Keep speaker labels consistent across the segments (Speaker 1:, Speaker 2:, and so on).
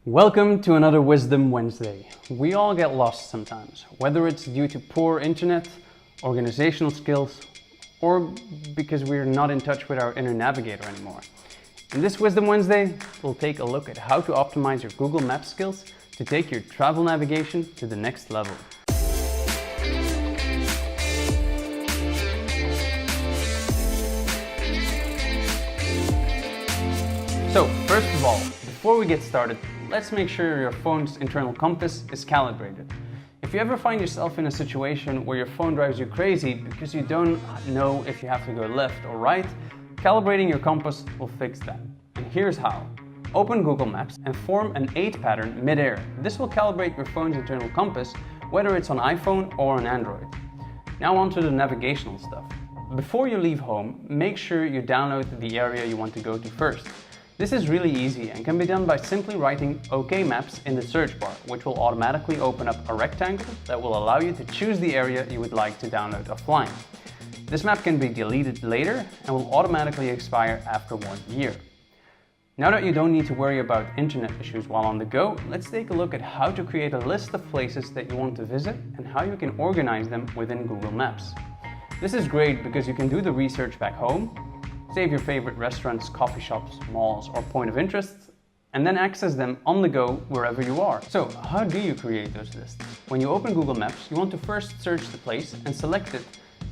Speaker 1: Welcome to another Wisdom Wednesday. We all get lost sometimes, whether it's due to poor internet, organizational skills, or because we're not in touch with our inner navigator anymore. In this Wisdom Wednesday, we'll take a look at how to optimize your Google Maps skills to take your travel navigation to the next level. So, first of all, before we get started, let's make sure your phone's internal compass is calibrated. If you ever find yourself in a situation where your phone drives you crazy because you don't know if you have to go left or right, calibrating your compass will fix that. And here's how. Open Google Maps and form an 8 pattern mid-air. This will calibrate your phone's internal compass, whether it's on iPhone or on Android. Now on to the navigational stuff. Before you leave home, make sure you download the area you want to go to first. This is really easy and can be done by simply writing OK Maps in the search bar, which will automatically open up a rectangle that will allow you to choose the area you would like to download offline. This map can be deleted later and will automatically expire after 1 year. Now that you don't need to worry about internet issues while on the go, let's take a look at how to create a list of places that you want to visit and how you can organize them within Google Maps. This is great because you can do the research back home, save your favorite restaurants, coffee shops, malls, or point of interests, and then access them on the go wherever you are. So, how do you create those lists? When you open Google Maps, you want to first search the place and select it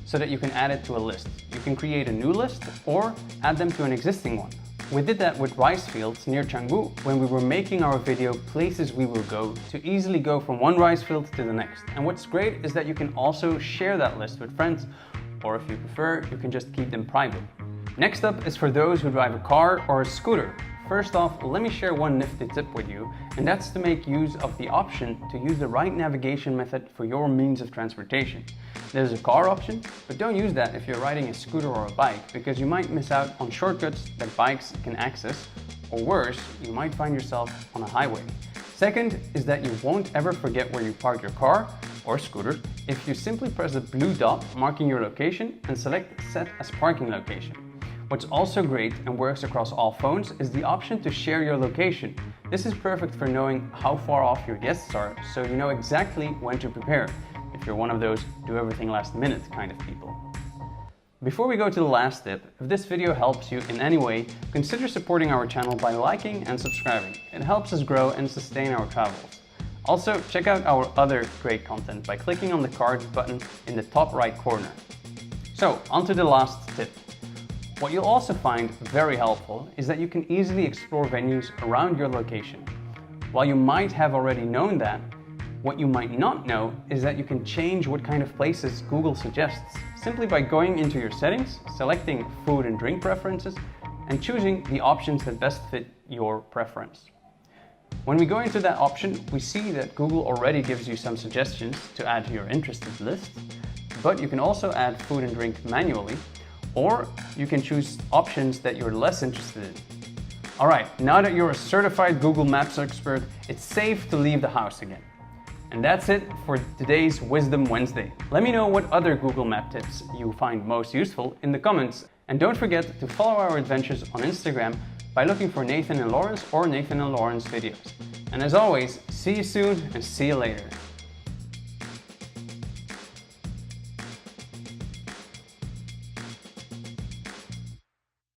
Speaker 1: so that you can add it to a list. You can create a new list or add them to an existing one. We did that with rice fields near Canggu when we were making our video Places We Will Go to easily go from one rice field to the next. And what's great is that you can also share that list with friends, or if you prefer, you can just keep them private. Next up is for those who drive a car or a scooter. First off, let me share one nifty tip with you, and that's to make use of the option to use the right navigation method for your means of transportation. There's a car option, but don't use that if you're riding a scooter or a bike, because you might miss out on shortcuts that bikes can access, or worse, you might find yourself on a highway. Second is that you won't ever forget where you parked your car or scooter if you simply press the blue dot marking your location and select Set as Parking Location. What's also great and works across all phones is the option to share your location. This is perfect for knowing how far off your guests are, so you know exactly when to prepare, if you're one of those do everything last minute kind of people. Before we go to the last tip, if this video helps you in any way, consider supporting our channel by liking and subscribing. It helps us grow and sustain our travels. Also, check out our other great content by clicking on the cards button in the top right corner. So, on to the last tip. What you'll also find very helpful is that you can easily explore venues around your location. While you might have already known that, what you might not know is that you can change what kind of places Google suggests simply by going into your settings, selecting food and drink preferences, and choosing the options that best fit your preference. When we go into that option, we see that Google already gives you some suggestions to add to your interested list, but you can also add food and drink manually, or you can choose options that you're less interested in. Alright, now that you're a certified Google Maps expert, it's safe to leave the house again. And that's it for today's Wisdom Wednesday. Let me know what other Google Map tips you find most useful in the comments. And don't forget to follow our adventures on Instagram by looking for Nathan and Laurence or Nathan and Laurence videos. And as always, see you soon and see you later.